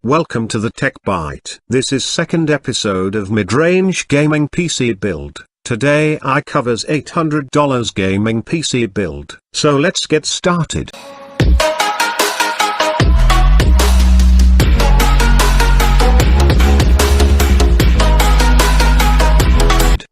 Welcome to the Tech Bite. This is second episode of mid-range gaming PC build. Today I covers $800 gaming PC build. So let's get started.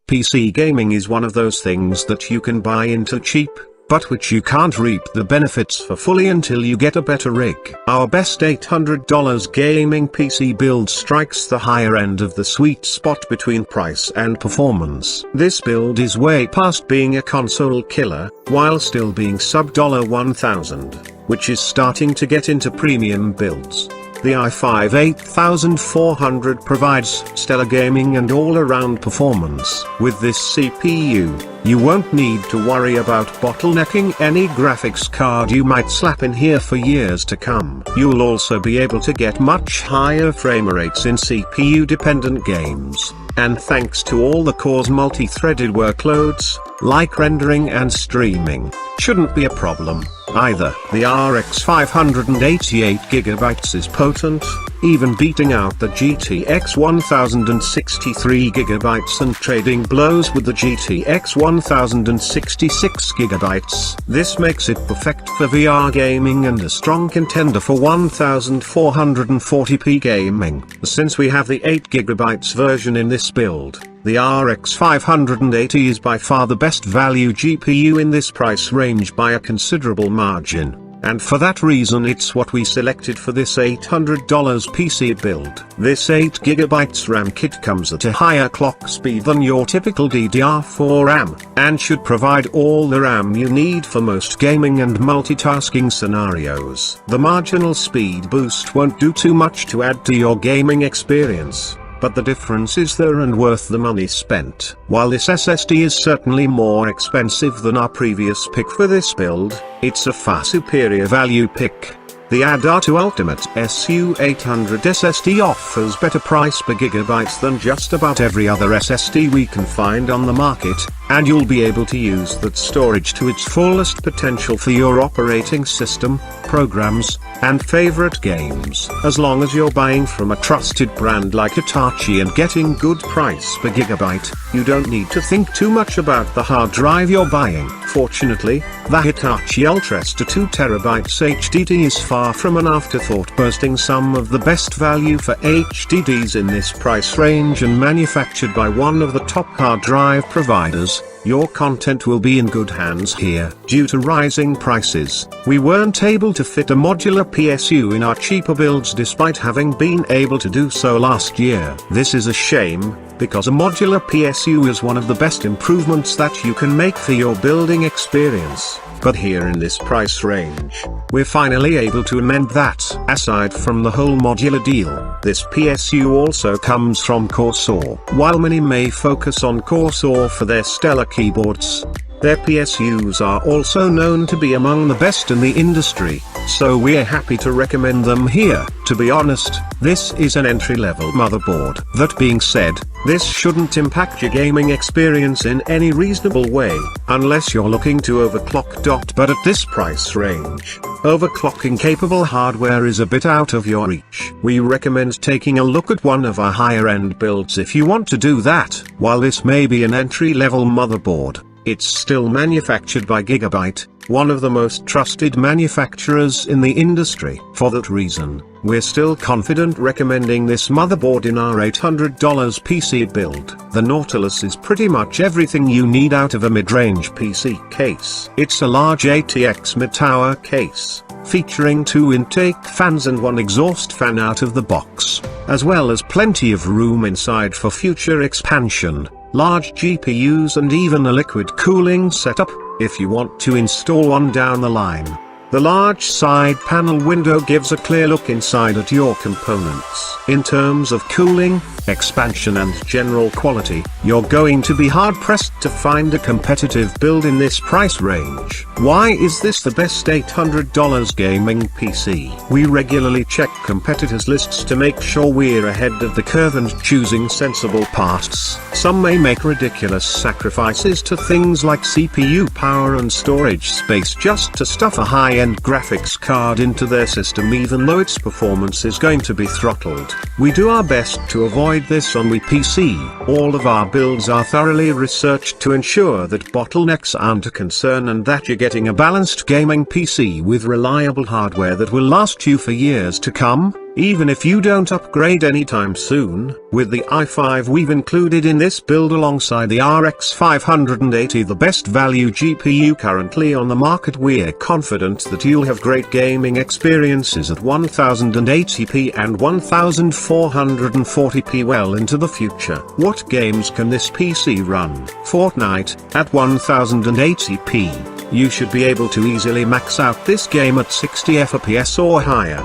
PC gaming is one of those things that you can buy into cheap, but which you can't reap the benefits for fully until you get a better rig. Our best $800 gaming PC build strikes the higher end of the sweet spot between price and performance. This build is way past being a console killer, while still being sub $1,000, which is starting to get into premium builds. The i5 8400 provides stellar gaming and all-around performance. With this CPU, you won't need to worry about bottlenecking any graphics card you might slap in here for years to come. You'll also be able to get much higher frame rates in CPU-dependent games, and thanks to all the core's multi-threaded workloads, like rendering and streaming, shouldn't be a problem either. The RX 588GB is potent, even beating out the GTX 1063GB and trading blows with the GTX 1066GB. This makes it perfect for VR gaming and a strong contender for 1440p gaming. Since we have the 8GB version in this build, the RX 580 is by far the best value GPU in this price range by a considerable margin, and for that reason it's what we selected for this $800 PC build. This 8GB RAM kit comes at a higher clock speed than your typical DDR4 RAM, and should provide all the RAM you need for most gaming and multitasking scenarios. The marginal speed boost won't do too much to add to your gaming experience, but the difference is there and worth the money spent. While this SSD is certainly more expensive than our previous pick for this build, it's a far superior value pick. The ADATA Ultimate SU800 SSD offers better price per gigabyte than just about every other SSD we can find on the market, and you'll be able to use that storage to its fullest potential for your operating system, programs, and favorite games. As long as you're buying from a trusted brand like Hitachi and getting good price per gigabyte, you don't need to think too much about the hard drive you're buying. Fortunately, the Hitachi Ultrastar 2TB HDD is far from an afterthought, boasting some of the best value for HDDs in this price range and manufactured by one of the top hard drive providers. Your content will be in good hands here. Due to rising prices, we weren't able to fit a modular PSU in our cheaper builds despite having been able to do so last year. This is a shame, because a modular PSU is one of the best improvements that you can make for your building experience. But here in this price range, we're finally able to amend that. Aside from the whole modular deal, this PSU also comes from Corsair. While many may focus on Corsair for their stellar keyboards, their PSUs are also known to be among the best in the industry, so we're happy to recommend them here. To be honest, this is an entry-level motherboard. That being said, this shouldn't impact your gaming experience in any reasonable way, unless you're looking to overclock. But at this price range, overclocking capable hardware is a bit out of your reach. We recommend taking a look at one of our higher-end builds if you want to do that. While this may be an entry-level motherboard, it's still manufactured by Gigabyte, one of the most trusted manufacturers in the industry. For that reason, we're still confident recommending this motherboard in our $800 PC build. The Nautilus is pretty much everything you need out of a mid-range PC case. It's a large ATX mid-tower case, featuring 2 intake fans and 1 exhaust fan out of the box, as well as plenty of room inside for future expansion, large GPUs and even a liquid cooling setup, if you want to install one down the line. The large side panel window gives a clear look inside at your components. In terms of cooling, expansion and general quality, you're going to be hard-pressed to find a competitive build in this price range. Why is this the best $800 gaming PC? We regularly check competitors' lists to make sure we're ahead of the curve and choosing sensible parts. Some may make ridiculous sacrifices to things like CPU power and storage space just to stuff a high high-end graphics card into their system even though its performance is going to be throttled. We do our best to avoid this on we PC. All of our builds are thoroughly researched to ensure that bottlenecks aren't a concern and that you're getting a balanced gaming PC with reliable hardware that will last you for years to come, even if you don't upgrade anytime soon. With the i5 we've included in this build alongside the RX 580, the best value GPU currently on the market, we're confident that you'll have great gaming experiences at 1080p and 1440p well into the future. What games can this PC run? Fortnite, at 1080p. You should be able to easily max out this game at 60 FPS or higher.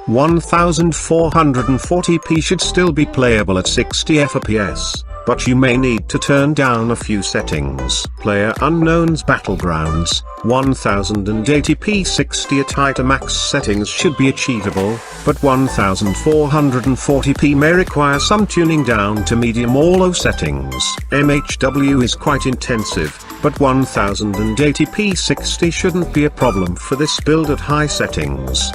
1440p should still be playable at 60 FPS, but you may need to turn down a few settings. PlayerUnknown's Battlegrounds, 1080p 60 at high to max settings should be achievable, but 1440p may require some tuning down to medium or low settings. MHW is quite intensive, but 1080p 60 shouldn't be a problem for this build at high settings.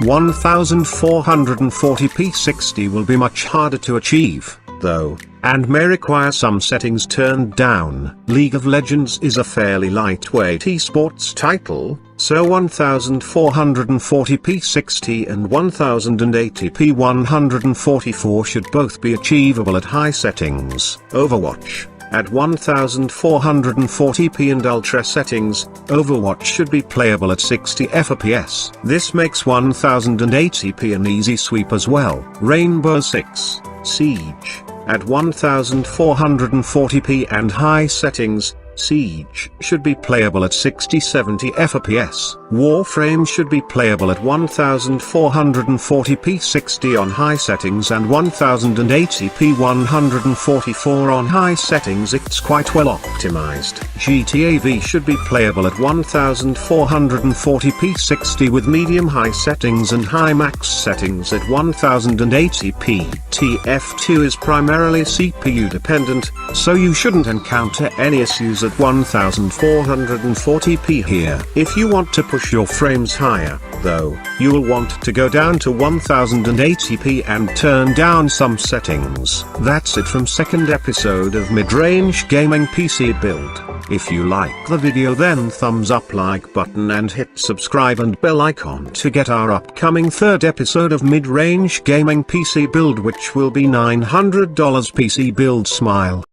1440p 60 will be much harder to achieve, though, and may require some settings turned down. League of Legends is a fairly lightweight esports title, so 1440p 60 and 1080p 144 should both be achievable at high settings. Overwatch, at 1440p and ultra settings, Overwatch should be playable at 60 FPS. This makes 1080p an easy sweep as well. Rainbow Six Siege, at 1440p and high settings, Siege should be playable at 60-70 FPS. Warframe should be playable at 1440p 60 on high settings and 1080p 144 on high settings. It's quite well optimized. GTA V should be playable at 1440p 60 with medium high settings and high max settings at 1080p. TF2 is primarily CPU dependent, so you shouldn't encounter any issues at 1440p here. If you want to push your frames higher, though, you will want to go down to 1080p and turn down some settings. That's it from second episode of Mid-Range Gaming PC Build. If you like the video, then thumbs up, like button and hit subscribe and bell icon to get our upcoming third episode of Mid-Range Gaming PC Build, which will be $900 PC Build. Smile.